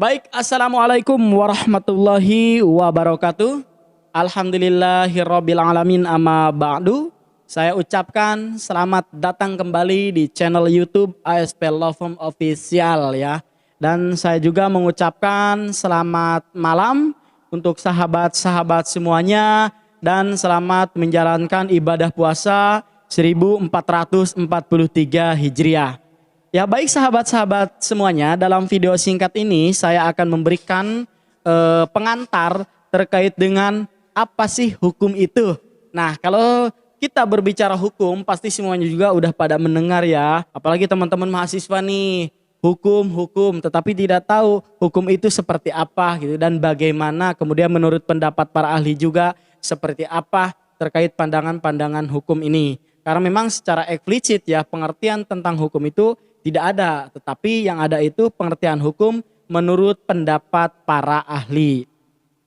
Baik, assalamualaikum warahmatullahi wabarakatuh. Alhamdulillahirabbil alamin amma ba'du. Saya ucapkan selamat datang kembali di channel YouTube ASP Law Firm Official ya. Dan saya juga mengucapkan selamat malam untuk sahabat-sahabat semuanya dan selamat menjalankan ibadah puasa 1443 Hijriah. Ya baik sahabat-sahabat semuanya, dalam video singkat ini saya akan memberikan pengantar terkait dengan apa sih hukum itu. Nah kalau kita berbicara hukum pasti semuanya juga udah pada mendengar ya. Apalagi teman-teman mahasiswa nih, hukum tetapi tidak tahu hukum itu seperti apa gitu. Dan bagaimana kemudian menurut pendapat para ahli juga seperti apa terkait pandangan-pandangan hukum ini. Karena memang secara eksplisit ya pengertian tentang hukum itu tidak ada, tetapi yang ada itu pengertian hukum menurut pendapat para ahli.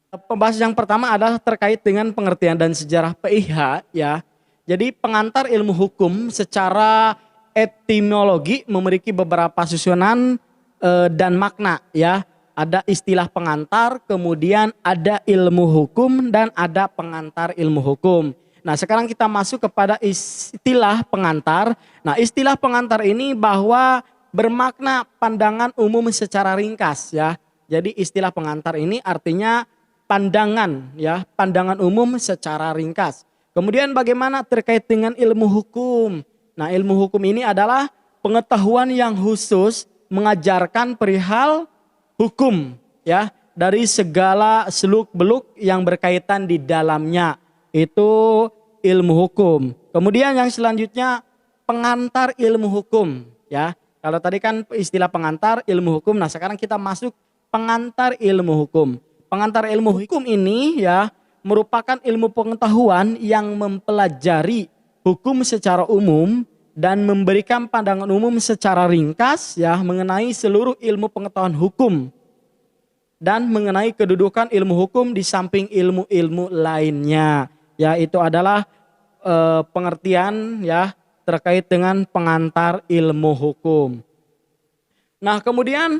Pembahasan yang pertama adalah terkait dengan pengertian dan sejarah PIH ya. Jadi pengantar ilmu hukum secara etimologi memiliki beberapa susunan dan makna ya. Ada istilah pengantar, kemudian ada ilmu hukum dan ada pengantar ilmu hukum. Nah sekarang kita masuk kepada istilah pengantar. Nah istilah pengantar ini bahwa bermakna pandangan umum secara ringkas ya. Jadi istilah pengantar ini artinya pandangan ya, pandangan umum secara ringkas. Kemudian bagaimana terkait dengan ilmu hukum? Nah ilmu hukum ini adalah pengetahuan yang khusus mengajarkan perihal hukum ya. Dari segala seluk-beluk yang berkaitan di dalamnya. Itu ilmu hukum. Kemudian yang selanjutnya pengantar ilmu hukum ya. Kalau tadi kan istilah pengantar ilmu hukum, nah sekarang kita masuk pengantar ilmu hukum. Pengantar ilmu hukum ini ya merupakan ilmu pengetahuan yang mempelajari hukum secara umum dan memberikan pandangan umum secara ringkas ya mengenai seluruh ilmu pengetahuan hukum dan mengenai kedudukan ilmu hukum di samping ilmu-ilmu lainnya. Ya itu adalah pengertian ya terkait dengan pengantar ilmu hukum. Nah kemudian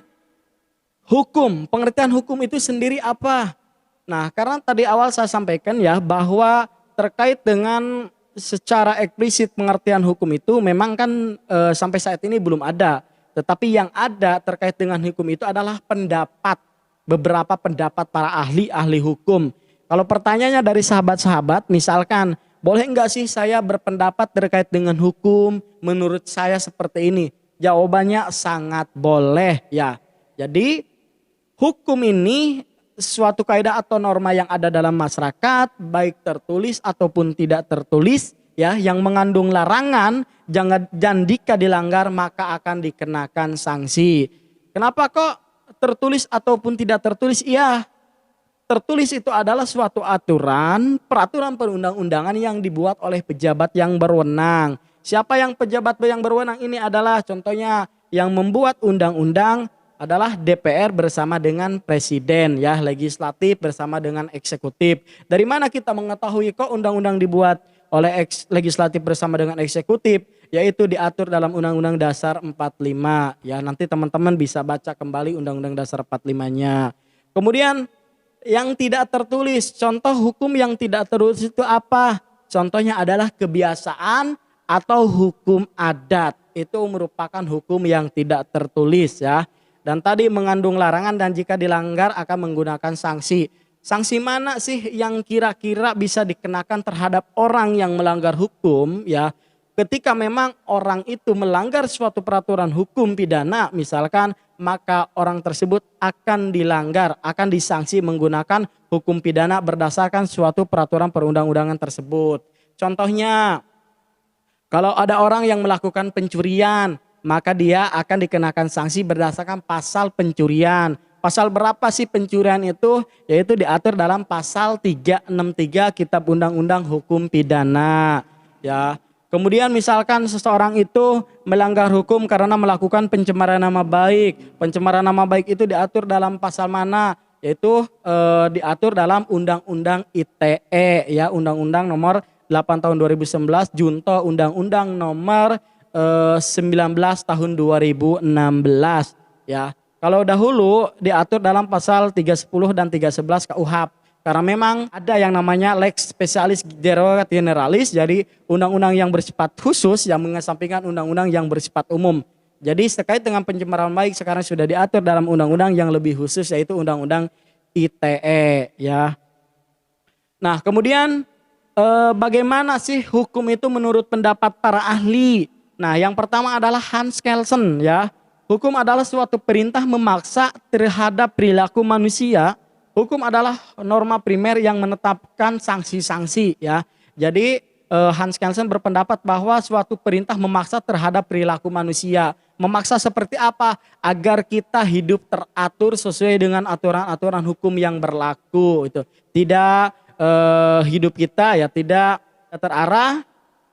hukum, pengertian hukum itu sendiri apa? Nah karena tadi awal saya sampaikan ya bahwa terkait dengan secara eksplisit pengertian hukum itu memang kan sampai saat ini belum ada. Tetapi yang ada terkait dengan hukum itu adalah pendapat, beberapa pendapat para ahli hukum. Kalau pertanyaannya dari sahabat-sahabat, misalkan boleh enggak sih saya berpendapat terkait dengan hukum menurut saya seperti ini? Jawabannya sangat boleh ya. Jadi hukum ini suatu kaidah atau norma yang ada dalam masyarakat baik tertulis ataupun tidak tertulis ya yang mengandung larangan dan jika dilanggar maka akan dikenakan sanksi. Kenapa kok tertulis ataupun tidak tertulis? Iya. Tertulis itu adalah suatu aturan, peraturan perundang-undangan yang dibuat oleh pejabat yang berwenang. Siapa yang pejabat yang berwenang ini adalah contohnya yang membuat undang-undang adalah DPR bersama dengan presiden ya, legislatif bersama dengan eksekutif. Dari mana kita mengetahui kok undang-undang dibuat oleh legislatif bersama dengan eksekutif? Yaitu diatur dalam Undang-Undang Dasar 45 ya. Nanti teman-teman bisa baca kembali Undang-Undang Dasar 45-nya. Kemudian yang tidak tertulis, contoh hukum yang tidak tertulis itu apa? Contohnya adalah kebiasaan atau hukum adat. Itu merupakan hukum yang tidak tertulis ya. Dan tadi mengandung larangan dan jika dilanggar akan menggunakan sanksi. Sanksi mana sih yang kira-kira bisa dikenakan terhadap orang yang melanggar hukum ya? Ketika memang orang itu melanggar suatu peraturan hukum pidana misalkan, maka orang tersebut akan dilanggar, akan disanksi menggunakan hukum pidana berdasarkan suatu peraturan perundang-undangan tersebut. Contohnya, kalau ada orang yang melakukan pencurian, maka dia akan dikenakan sanksi berdasarkan pasal pencurian. Pasal berapa sih pencurian itu? Yaitu diatur dalam pasal 363 Kitab Undang-Undang Hukum Pidana. Ya. Kemudian misalkan seseorang itu melanggar hukum karena melakukan pencemaran nama baik. Pencemaran nama baik itu diatur dalam pasal mana? Yaitu diatur dalam Undang-Undang ITE ya, Undang-Undang Nomor 8 Tahun 2011 junto Undang-Undang Nomor 19 Tahun 2016 ya. Kalau dahulu diatur dalam pasal 310 dan 311 KUHP. Karena memang ada yang namanya lex specialis derogat generalis, jadi undang-undang yang bersifat khusus yang mengesampingkan undang-undang yang bersifat umum. Jadi terkait dengan pencemaran baik sekarang sudah diatur dalam undang-undang yang lebih khusus, yaitu undang-undang ITE ya. Nah, kemudian bagaimana sih hukum itu menurut pendapat para ahli? Nah, yang pertama adalah Hans Kelsen ya. Hukum adalah suatu perintah memaksa terhadap perilaku manusia. Hukum adalah norma primer yang menetapkan sanksi-sanksi ya. Jadi Hans Kelsen berpendapat bahwa suatu perintah memaksa terhadap perilaku manusia. Memaksa seperti apa? Agar kita hidup teratur sesuai dengan aturan-aturan hukum yang berlaku. Itu tidak hidup kita ya tidak terarah.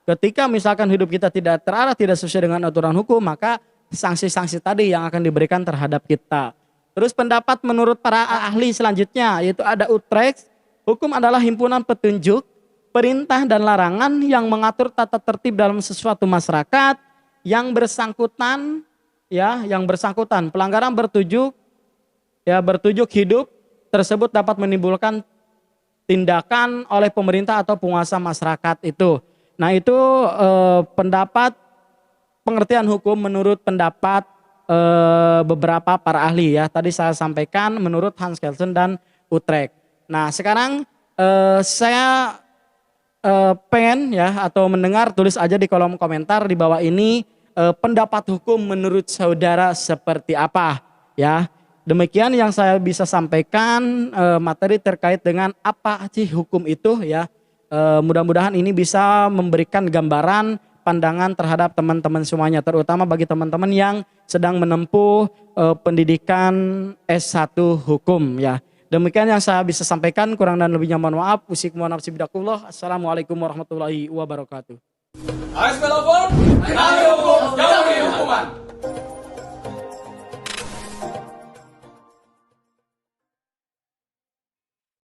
Ketika misalkan hidup kita tidak terarah, tidak sesuai dengan aturan hukum, maka sanksi-sanksi tadi yang akan diberikan terhadap kita. Terus pendapat menurut para ahli selanjutnya yaitu ada Utrecht. Hukum adalah himpunan petunjuk, perintah dan larangan yang mengatur tata tertib dalam sesuatu masyarakat yang bersangkutan pelanggaran bertujuk hidup tersebut dapat menimbulkan tindakan oleh pemerintah atau penguasa masyarakat itu. Nah, itu pendapat pengertian hukum menurut pendapat beberapa para ahli ya. Tadi saya sampaikan menurut Hans Kelsen dan Utrecht. Nah, sekarang saya pengen ya atau mendengar, tulis aja di kolom komentar di bawah ini pendapat hukum menurut saudara seperti apa ya. Demikian yang saya bisa sampaikan materi terkait dengan apa sih hukum itu ya. Mudah-mudahan ini bisa memberikan gambaran pandangan terhadap teman-teman semuanya, terutama bagi teman-teman yang sedang menempuh pendidikan S1 hukum ya. Demikian yang saya bisa sampaikan, kurang dan lebihnya mohon maaf. Assalamualaikum warahmatullahi wabarakatuh. ASP Lapor, ahli hukum, jauhi hukuman.